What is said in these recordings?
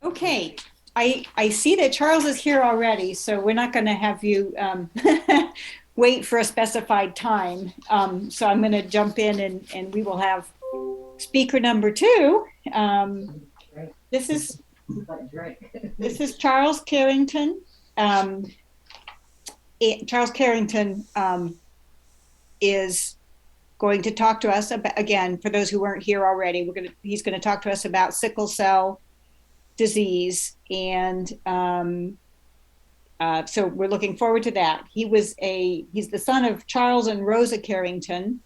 Okay, I see that Charles is here already, so we're not going to have you wait for a specified time. So I'm going to jump in and we will have speaker number two. This is this is Charles Carrington. Um, Charles Carrington is going to talk to us about, again, for those who weren't here already, he's going to talk to us about sickle cell disease and so we're looking forward to that. He's the son of Charles and Rosa Carrington,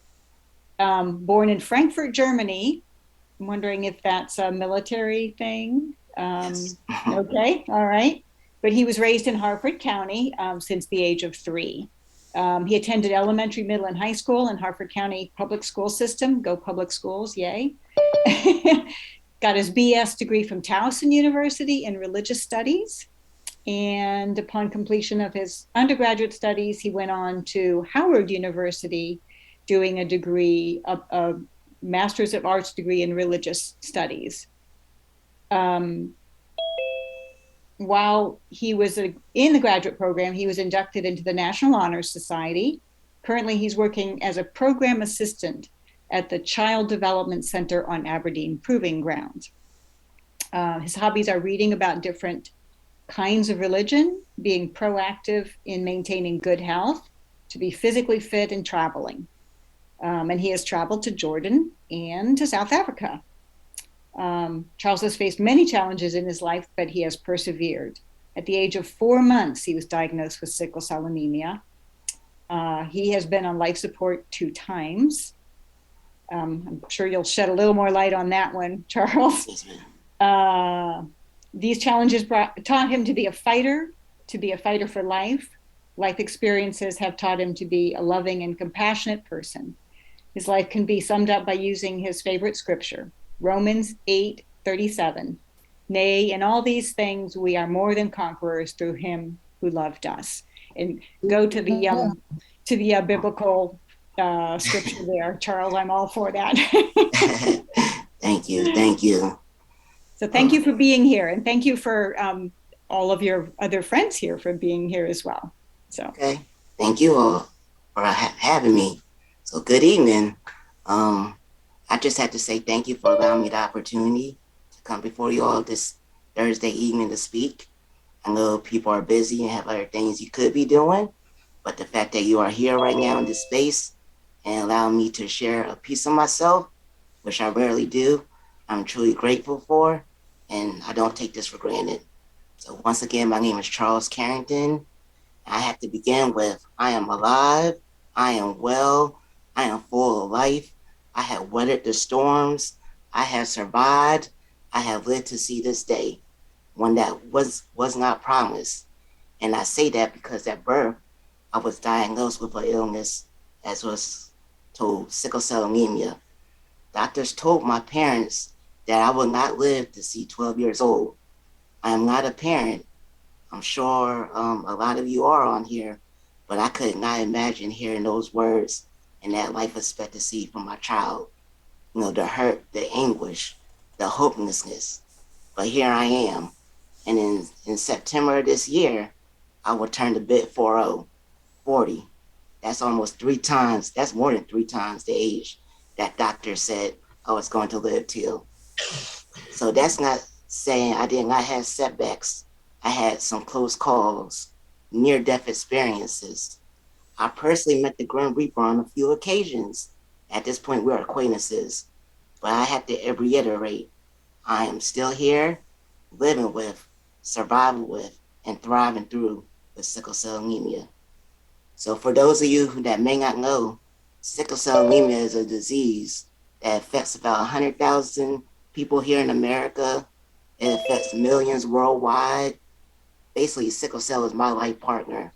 born in Frankfurt, Germany. I'm wondering if that's a military thing. Yes. Okay, all right. But he was raised in Harford County since the age of 3. He attended elementary, middle, and high school in Harford County public school system. Go public schools, yay. Got his BS degree from Towson University in religious studies. And upon completion of his undergraduate studies, he went on to Howard University doing a Master's of Arts degree in religious studies. Um, while he was in the graduate program, he was inducted into the National Honor Society. Currently, he's working as a program assistant at the Child Development Center on Aberdeen Proving Ground. His hobbies are reading about different kinds of religion, being proactive in maintaining good health, to be physically fit, and traveling. And he has traveled to Jordan and to South Africa. Charles has faced many challenges in his life, but he has persevered. At the age of 4 months, he was diagnosed with sickle cell anemia. He has been on life support 2 times. I'm sure you'll shed a little more light on that one, Charles. Yes, ma'am. Uh, these challenges taught him to be a fighter for life. Life experiences have taught him to be a loving and compassionate person. His life can be summed up by using his favorite scripture, Romans 8:37. Nay, in all these things we are more than conquerors through him who loved us. And go to the biblical scripture there, Charles. I'm all for that. Thank you. Thank you. So thank Oh, you for being here, and thank you for all of your other friends here for being here as well. So okay. Thank you all for having me. So, good evening. Um, I just had to say thank you for allowing me the opportunity to come before you all this Thursday evening to speak. I know people are busy and have other things you could be doing, but the fact that you are here right now in this space and allow me to share a piece of myself, which I rarely do, I'm truly grateful for, and I don't take this for granted. So once again, my name is Charles Carrington. I have to begin with I am alive, I am well, I am full of life, I have weathered the storms, I have survived, I have lived to see this day, one that was not promised. And I say that because at birth, I was diagnosed with an illness, as was told, sickle cell anemia. Doctors told my parents that I would not live to see 12 years old. I am not a parent. I'm sure a lot of you are on here, but I could not imagine hearing those words and that life expectancy from my child. You know, the hurt, the anguish, the hopelessness. But here I am. And in September of this year, I will turn the bit 40, 40. That's almost 3 times, that's more than 3 times the age that doctor said I was going to live till. So that's not saying I did not have setbacks. I had some close calls, near death experiences. I personally met the Grim Reaper on a few occasions. At this point, we're acquaintances. But I have to reiterate I am still here, living with, surviving with, and thriving through with sickle cell anemia. So, for those of you that may not know, sickle cell anemia is a disease that affects about 100,000 people here in America. It affects millions worldwide. Basically, sickle cell is my life partner.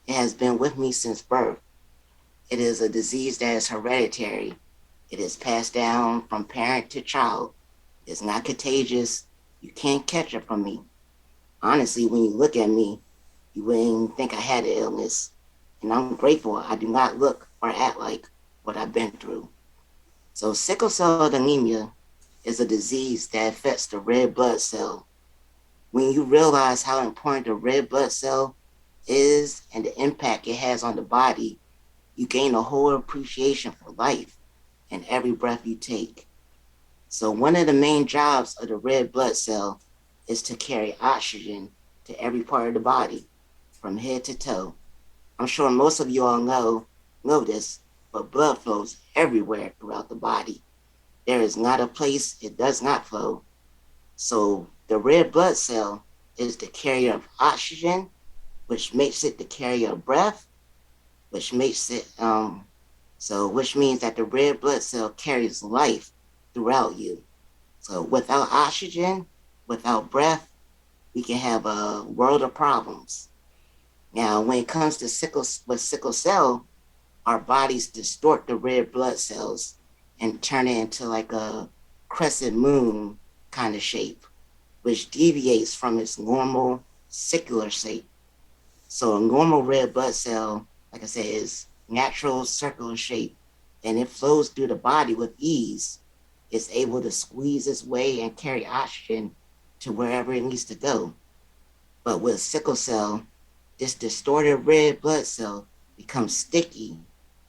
It has been with me since birth. It is a disease that is hereditary. It is passed down from parent to child. It's not contagious. You can't catch it from me. Honestly, when you look at me, you wouldn't think I had the illness. And I'm grateful I do not look or act like what I've been through. So, sickle cell anemia is a disease that affects the red blood cell. When you realize how important the red blood cell is and the impact it has on the body, you gain a whole appreciation for life and every breath you take. So one of the main jobs of the red blood cell is to carry oxygen to every part of the body, from head to toe. I'm sure most of you all know this, but blood flows everywhere throughout the body. There is not a place it does not flow. So the red blood cell is the carrier of oxygen, which makes it the carrier of breath, which makes it which means that the red blood cell carries life throughout you. So without oxygen, without breath, we can have a world of problems. Now, when it comes to sickle cell, our bodies distort the red blood cells and turn it into like a crescent moon kind of shape, which deviates from its normal circular shape. So a normal red blood cell, like I said, is natural circular shape, and it flows through the body with ease. It's able to squeeze its way and carry oxygen to wherever it needs to go. But with sickle cell, this distorted red blood cell becomes sticky,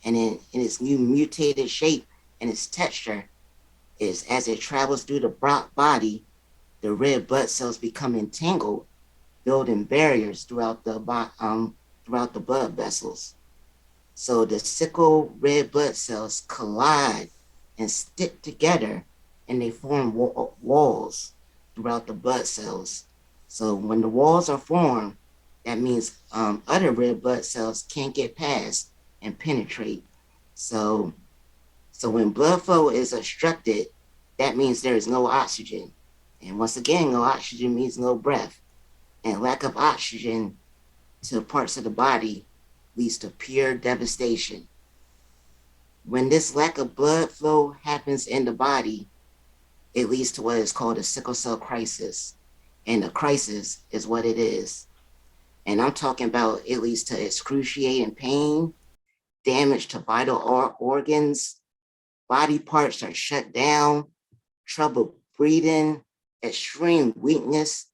and in its new mutated shape and its texture is as it travels through the body, the red blood cells become entangled, building barriers throughout the blood vessels. So the sickle red blood cells collide and stick together, and they form walls throughout the blood cells. So when the walls are formed, that means other red blood cells can't get past and penetrate. So, so when blood flow is obstructed, that means there is no oxygen. And once again, no oxygen means no breath. And lack of oxygen to parts of the body leads to pure devastation. When this lack of blood flow happens in the body, it leads to what is called a sickle cell crisis. And the crisis is what it is. And I'm talking about it leads to excruciating pain, damage to vital organs, body parts are shut down, trouble breathing, extreme weakness.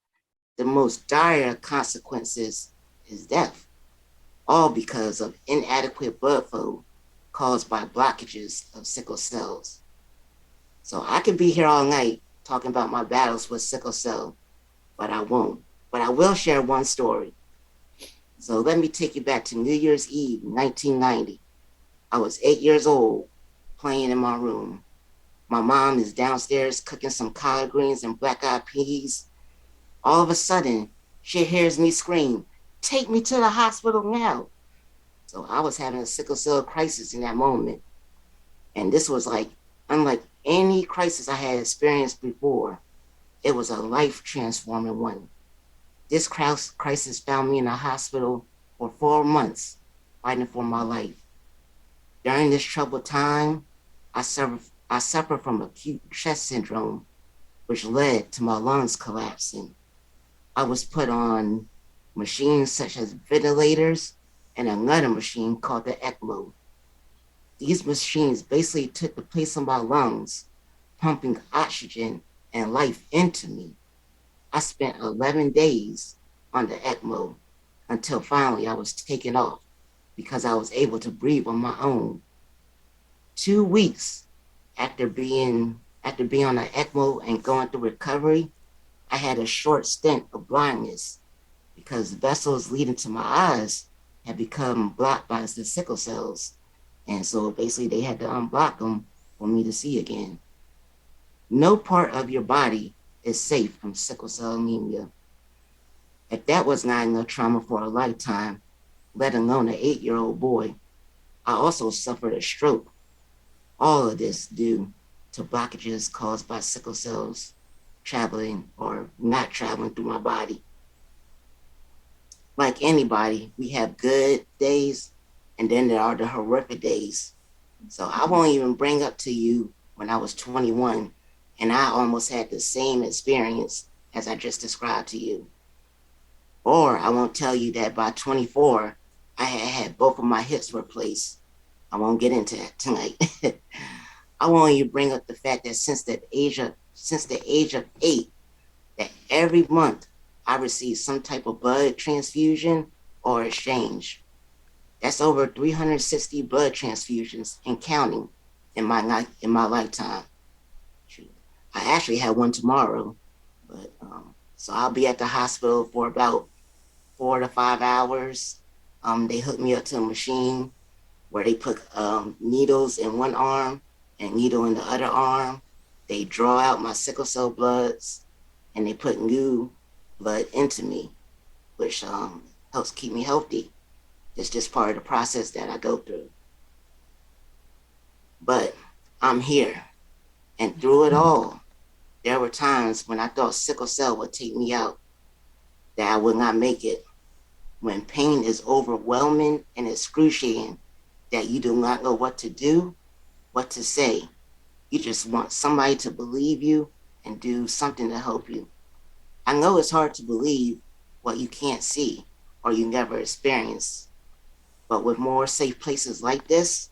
The most dire consequences is death, all because of inadequate blood flow caused by blockages of sickle cells. So I could be here all night talking about my battles with sickle cell, but I won't. But I will share one story. So let me take you back to New Year's Eve, 1990. I was 8 years old, playing in my room. My mom is downstairs cooking some collard greens and black-eyed peas. All of a sudden, she hears me scream, "Take me to the hospital now." So I was having a sickle cell crisis in that moment. And this was like, unlike any crisis I had experienced before, it was a life transforming one. This crisis found me in a hospital for 4 months, fighting for my life. During this troubled time, I suffered from acute chest syndrome, which led to my lungs collapsing. I was put on machines such as ventilators and another machine called the ECMO. These machines basically took the place of my lungs, pumping oxygen and life into me. I spent 11 days on the ECMO until finally I was taken off because I was able to breathe on my own. 2 weeks after being on the ECMO and going through recovery, I had a short stint of blindness because vessels leading to my eyes had become blocked by the sickle cells. And so basically they had to unblock them for me to see again. No part of your body is safe from sickle cell anemia. If that was not enough trauma for a lifetime, let alone an 8-year-old boy, I also suffered a stroke. All of this due to blockages caused by sickle cells traveling or not traveling through my body. Like anybody, we have good days and then there are the horrific days. So I won't even bring up to you when I was 21 and I almost had the same experience as I just described to you. Or I won't tell you that by 24, I had both of my hips replaced. I won't get into that tonight. I want you to bring up the fact that since the age of 8, that every month I received some type of blood transfusion or exchange. That's over 360 blood transfusions and counting in my lifetime. I actually have one tomorrow, but so I'll be at the hospital for about 4 to 5 hours. They hooked me up to a machine where they put needles in one arm and needle in the other arm. They draw out my sickle cell bloods and they put new blood into me, which helps keep me healthy. It's just part of the process that I go through. But I'm here, and through it all, there were times when I thought sickle cell would take me out, that I would not make it. When pain is overwhelming and excruciating, that you do not know what to do, what to say. You just want somebody to believe you and do something to help you. I know it's hard to believe what you can't see or you never experience, but with more safe places like this,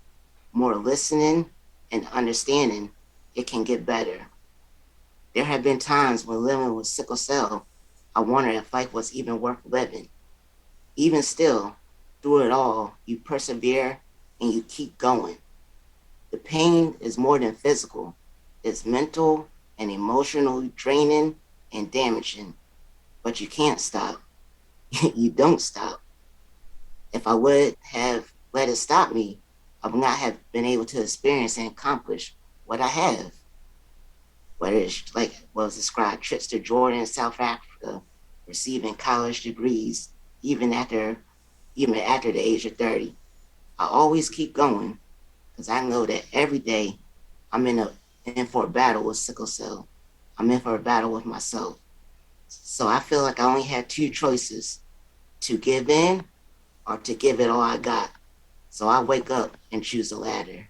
more listening and understanding, it can get better. There have been times when living with sickle cell, I wondered if life was even worth living. Even still, through it all, you persevere and you keep going. The pain is more than physical, it's mental and emotional, draining and damaging, but you can't stop. You don't stop. If I would have let it stop me, I would not have been able to experience and accomplish what I have. Whether it's like what was described, trips to Jordan, South Africa, receiving college degrees, even after the age of 30. I always keep going because I know that every day I'm in for a battle with sickle cell. I'm in for a battle with myself. So I feel like I only had two choices: to give in or to give it all I got. So I wake up and choose the latter.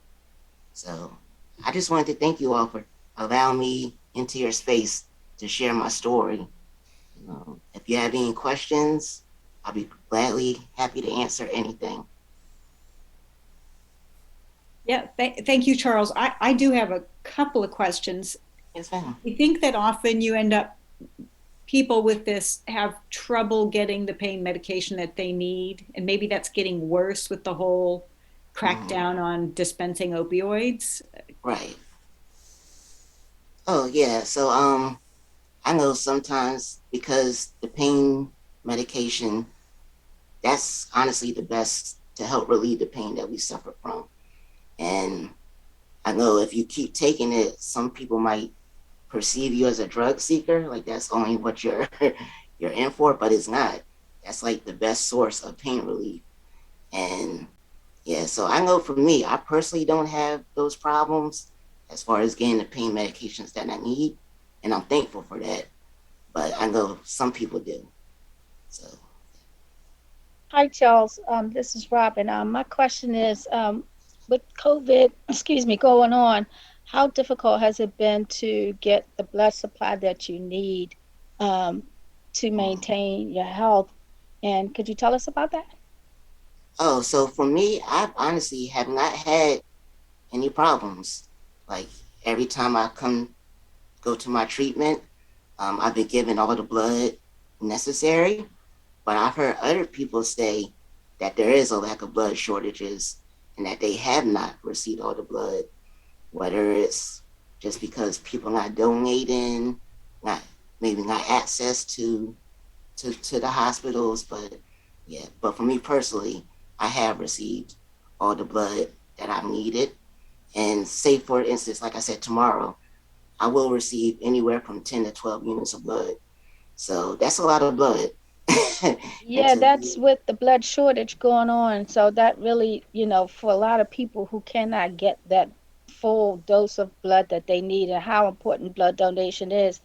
So I just wanted to thank you all for allowing me into your space to share my story. If you have any questions, I'll be gladly happy to answer anything. Yeah, thank you, Charles. I do have a couple of questions. Yes, ma'am. I think that often you end up, people with this have trouble getting the pain medication that they need. And maybe that's getting worse with the whole Mhm. crackdown on dispensing opioids. Right. Oh yeah. So I know sometimes because the pain medication, that's honestly the best to help relieve the pain that we suffer from. And I know if you keep taking it, some people might perceive you as a drug seeker, like that's only what you're you're in for, but it's not. That's like the best source of pain relief. And yeah, so I know for me, I personally don't have those problems as far as getting the pain medications that I need, and I'm thankful for that. But I know some people do. So, Hi, Charles. This is Robin. My question is, with COVID, excuse me, going on, how difficult has it been to get the blood supply that you need um, to mm. maintain your health? And could you tell us about that? Oh, so for me, I honestly have not had any problems. Like every time I come go to my treatment, I've been given all the blood necessary. But I've heard other people say that there is a lack of blood shortages and that they have not received all the blood, whether it's just because people not donating, not maybe not access to the hospitals, but yeah. But for me personally, I have received all the blood that I needed. And say for instance, like I said, tomorrow, I will receive anywhere from 10 to 12 units of blood. So that's a lot of blood. and Yeah, to that's with the blood shortage going on. So that really, for a lot of people who cannot get that full dose of blood that they need, and how important blood donation is,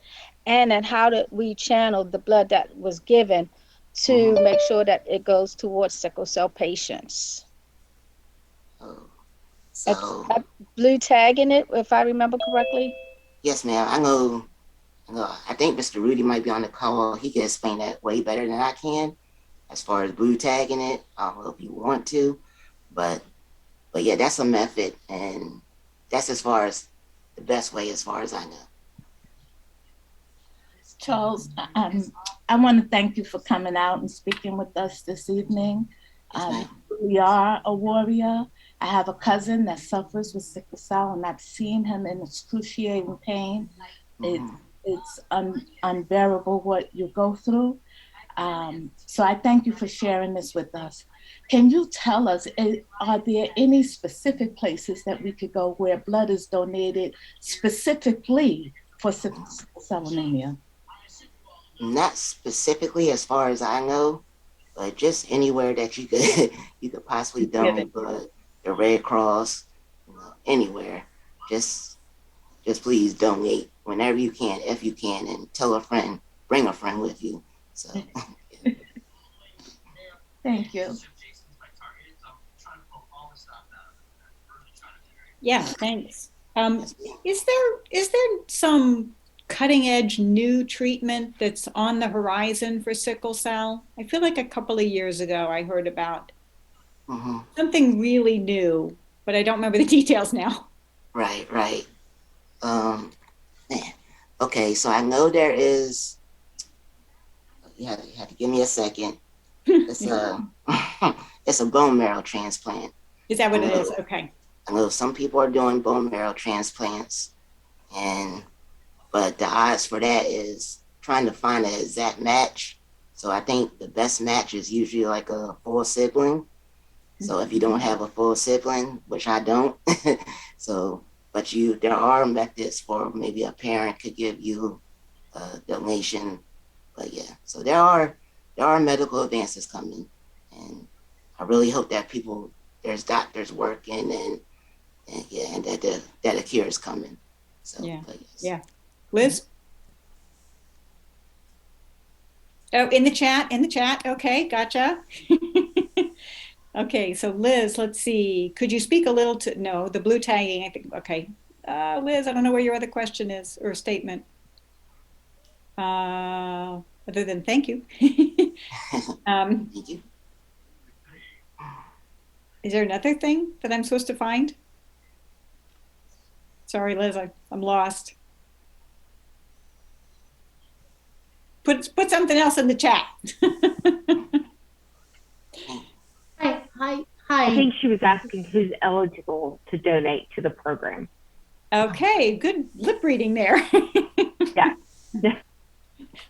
and how do we channel the blood that was given to mhm. make sure that it goes towards sickle cell patients. Oh, It's so a blue tag in it, if I remember correctly. yes, ma'am. I know. I think Mr. Rudy might be on the call. He can explain that way better than I can, as far as blue tagging it. I don't know if you want to, but yeah, that's a method, and that's as far as the best way, as far as I know. Charles, I want to thank you for coming out and speaking with us this evening. Yes, We are a warrior. I have a cousin that suffers with sickle cell, and I've seen him in excruciating pain. It, mm-hmm. it's unbearable what you go through. So I thank you for sharing this with us. Can you tell us, are there any specific places that we could go where blood is donated specifically for sickle cell anemia? Not specifically as far as I know, but just anywhere that you could you could possibly donate blood. The Red Cross, anywhere. Just just please donate whenever you can, if you can, and tell a friend, bring a friend with you. So Thank you. Yeah, thanks. Is there some cutting edge new treatment that's on the horizon for sickle cell? I feel like a couple of years ago I heard about mm-hmm. something really new, but I don't remember the details now. Right. Man. Okay, so I know there is. You had to give me a second. It's a it's a bone marrow transplant. Is that I what it know is? Okay. I know some people are doing bone marrow transplants, and but the odds for that is trying to find an exact match. So I think the best match is usually like a full sibling. So if you don't have a full sibling, which I don't, so but there are methods for maybe a parent could give you a donation. But yeah, so there are medical advances coming, and I really hope that there's doctors working, and yeah, and that a cure is coming. So Yeah. but yes. Yeah. Liz? Oh, in the chat. Okay, gotcha. Okay, so Liz, let's see. Could you speak a little to, no, the blue tagging, I think, okay. Liz, I don't know where your other question is or statement. Other than thank you. Thank you. Is there another thing that I'm supposed to find? Sorry, Liz, I'm lost. Put something else in the chat. Hi. I think she was asking who's eligible to donate to the program. Okay, good lip reading there. Yeah.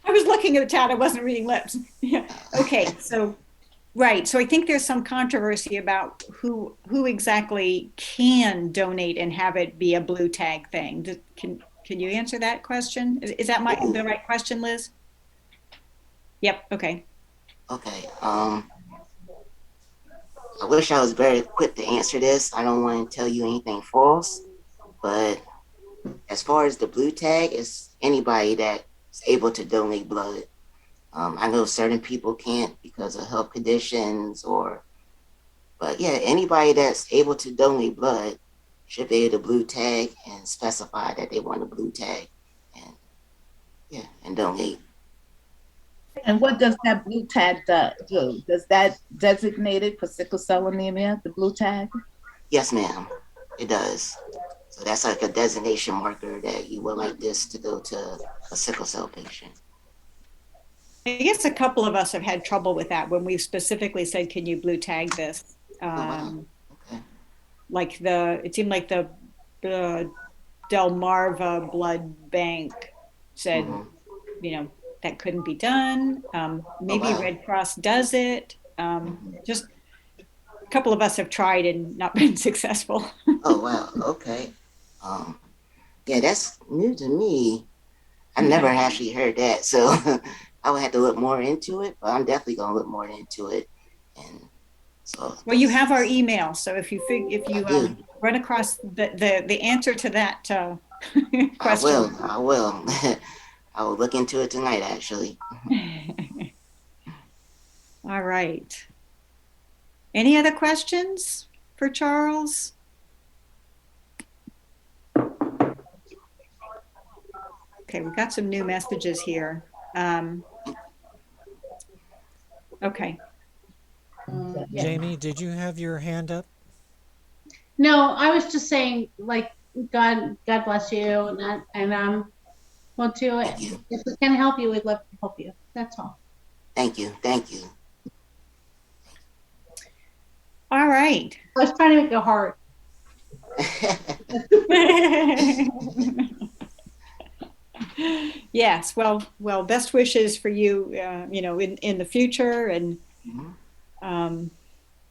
I was looking at the chat, I wasn't reading lips. Yeah. Okay, so right. So I think there's some controversy about who exactly can donate and have it be a blue tag thing. Can you answer that question? Is that the right question, Liz? Yep. Okay. Okay. I wish I was very quick to answer this. I don't want to tell you anything false, but as far as the blue tag, it's anybody that's able to donate blood. I know certain people can't because of health conditions but yeah, anybody that's able to donate blood should be able to blue tag and specify that they want a blue tag and yeah, and donate. And what does that blue tag do? Does that designate it for sickle cell anemia, the blue tag? Yes, ma'am, it does. So that's like a designation marker that you would like this to go to a sickle cell patient. I guess a couple of us have had trouble with that when we've specifically said, "Can you blue tag this?" Wow. Okay. Like it seemed like the Delmarva Blood Bank said, that couldn't be done. Maybe wow. Red Cross does it. Just a couple of us have tried and not been successful. Oh wow. Okay. Yeah, that's new to me. I never actually heard that, so I would have to look more into it. But I'm definitely gonna look more into it. And so, well, you have our email, so if you run across the answer to that question, I will. I will look into it tonight, actually. All right. Any other questions for Charles? Okay, we've got some new messages here. Okay. Jamie, did you have your hand up? No, I was just saying, like, God bless you, and we'll do it. If we can help you, we'd love to help you. That's all. Thank you. Thank you. All right. I was trying to make it hard. Yes. Well, best wishes for you, in the future. And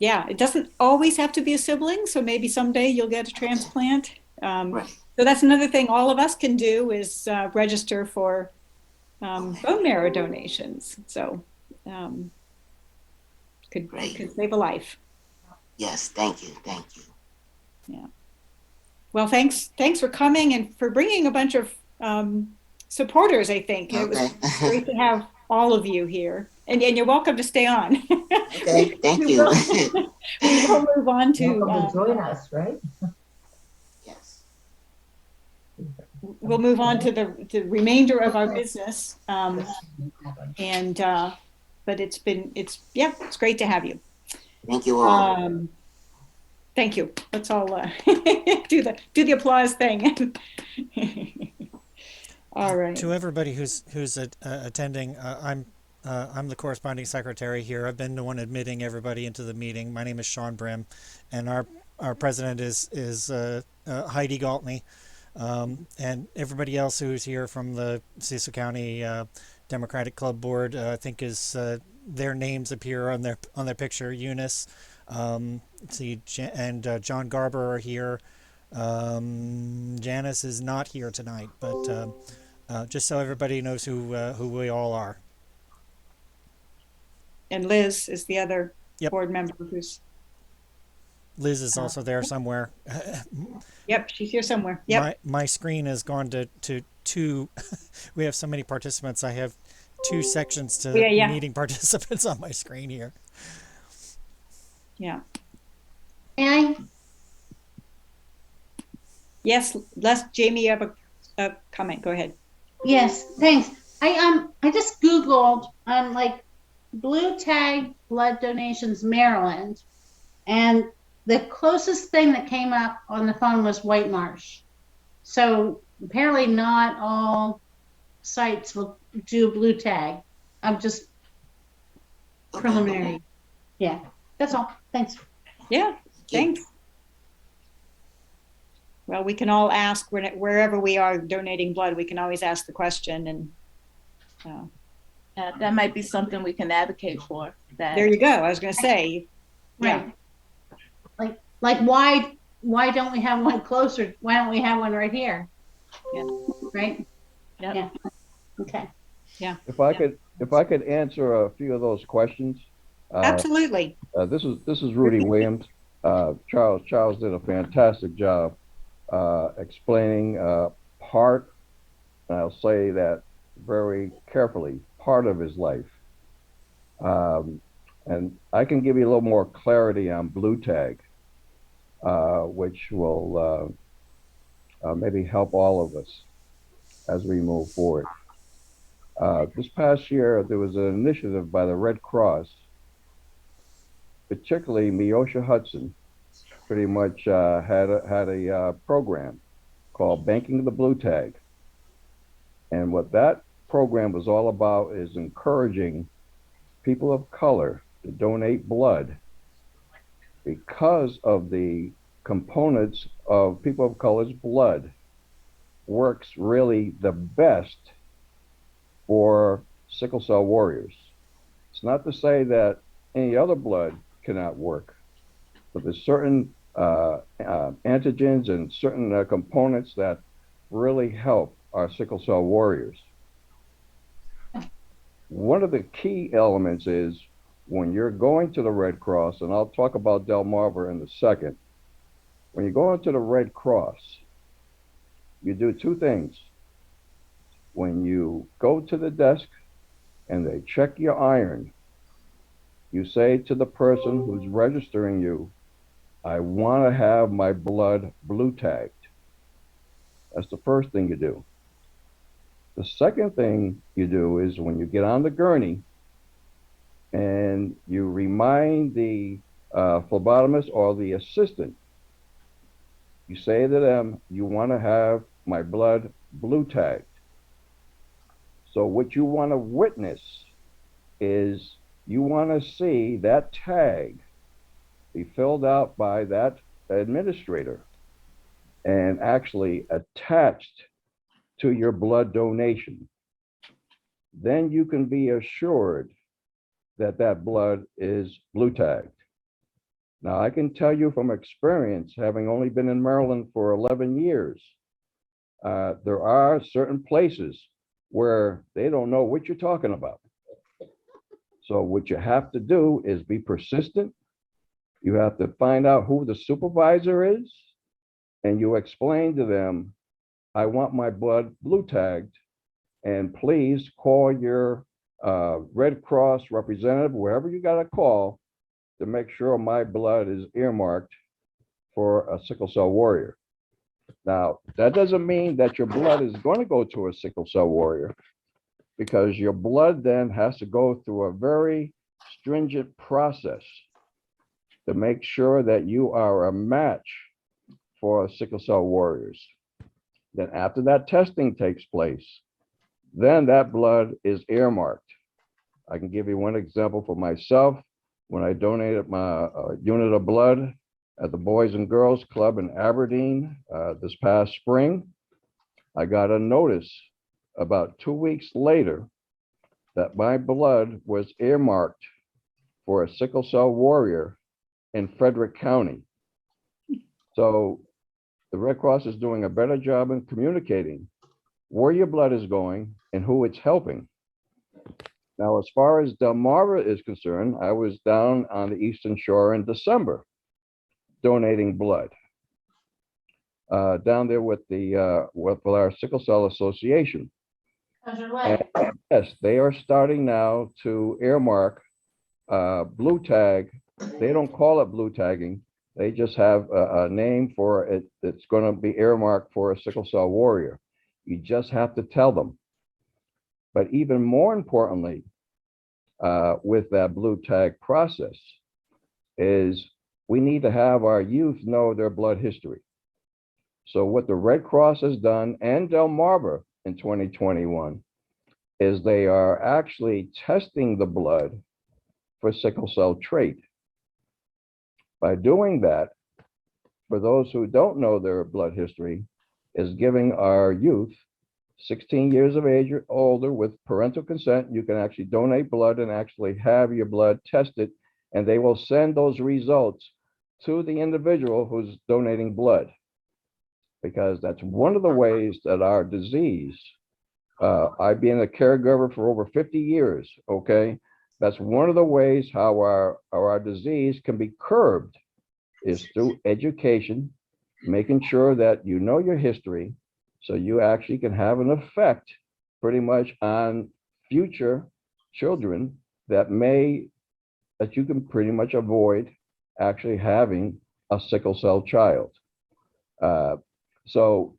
yeah, it doesn't always have to be a sibling. So maybe someday you'll get a transplant. Right. So that's another thing all of us can do is register for bone marrow donations. So could save a life. Yes, thank you. Thank you. Yeah. Well, thanks for coming and for bringing a bunch of supporters, I think. It was great to have all of you here. And you're welcome to stay on. Okay, thank you. We will move on to welcome to join us, right? Yes. We'll move on to the remainder of our business. But it's great to have you. Thank you all. Thank you. Let's all do the applause thing. All right. To everybody who's attending, I'm the corresponding secretary here. I've been the one admitting everybody into the meeting. My name is Sean Brim, and our president is Heidi Galtney, and everybody else who's here from the Cecil County Democratic Club Board. I think is their names appear on their picture. Eunice, and John Garber are here. Janice is not here tonight, but just so everybody knows who we all are. And Liz is the other Yep. board member who's. Liz is also there somewhere. Yep, she's here somewhere. Yep. My screen has gone to two. We have so many participants. I have two sections to meeting participants on my screen here. Yeah. And Yes, Jamie, you have a comment. Go ahead. yes, thanks. I just Googled like blue tag blood donations Maryland, and the closest thing that came up on the phone was White Marsh. So apparently not all sites will do blue tag. I'm just preliminary. Yeah, that's all. Thanks. Yeah, thanks. Well, we can all ask wherever we are donating blood. We can always ask the question, and that might be something we can advocate for. There you go. I was going to say, right. Like why don't we have one closer? Why don't we have one right here? Yeah. Right. Yep. Yeah. Okay. Yeah. If I could answer a few of those questions. Absolutely. This is Rudy Williams. Charles did a fantastic job explaining part, and I'll say that very carefully, part of his life. And I can give you a little more clarity on blue tag, which will maybe help all of us as we move forward. This past year, there was an initiative by the Red Cross, particularly Miosha Hudson, pretty much had a program called Banking the Blue Tag. And what that program was all about is encouraging people of color to donate blood because of the components of people of color's blood works really the best for sickle cell warriors. It's not to say that any other blood cannot work, but there's certain antigens and certain components that really help our sickle cell warriors. One of the key elements is when you're going to the Red Cross, and I'll talk about Delmarva in a second, when you go into the Red Cross, you do two things. When you go to the desk and they check your iron, you say to the person who's registering you, I want to have my blood blue tagged. That's the first thing you do. The second thing you do is when you get on the gurney and you remind the phlebotomist or the assistant, you say to them, you want to have my blood blue tagged. So what you want to witness is you want to see that tag be filled out by that administrator and actually attached to your blood donation. Then you can be assured that that blood is blue tagged. Now, I can tell you from experience, having only been in Maryland for 11 years, there are certain places where they don't know what you're talking about. So what you have to do is be persistent. You have to find out who the supervisor is, and you explain to them, I want my blood blue tagged, and please call your Red Cross representative, wherever you got to call, to make sure my blood is earmarked for a sickle cell warrior. Now, that doesn't mean that your blood is going to go to a sickle cell warrior, because your blood then has to go through a very stringent process to make sure that you are a match for sickle cell warriors. Then after that testing takes place, then that blood is earmarked. I can give you one example for myself. When I donated my unit of blood at the Boys and Girls Club in Aberdeen this past spring, I got a notice about 2 weeks later that my blood was earmarked for a sickle cell warrior in Frederick County. So the Red Cross is doing a better job in communicating where your blood is going and who it's helping. Now, as far as Delmarva is concerned, I was down on the Eastern Shore in December donating blood down there with our Sickle Cell Association. And yes, they are starting now to earmark blue tag. They don't call it blue tagging. They just have a name for it that's going to be earmarked for a sickle cell warrior. You just have to tell them. But even more importantly, with that blue tag process is we need to have our youth know their blood history. So what the Red Cross has done, and Delmarva in 2021, is they are actually testing the blood for sickle cell trait. By doing that, for those who don't know their blood history, is giving our youth 16 years of age or older with parental consent, you can actually donate blood and actually have your blood tested, and they will send those results to the individual who's donating blood. Because that's one of the ways that our disease, I've been a caregiver for over 50 years, okay? That's one of the ways how our disease can be curbed is through education, making sure that you know your history, so you actually can have an effect pretty much on future children that you can pretty much avoid actually having a sickle cell child. So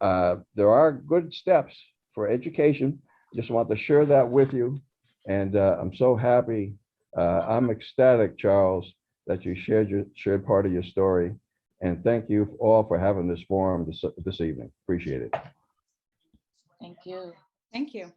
there are good steps for education. Just want to share that with you. And I'm so happy. I'm ecstatic, Charles, that you shared part of your story. And thank you all for having this forum this evening. Appreciate it. Thank you. Thank you.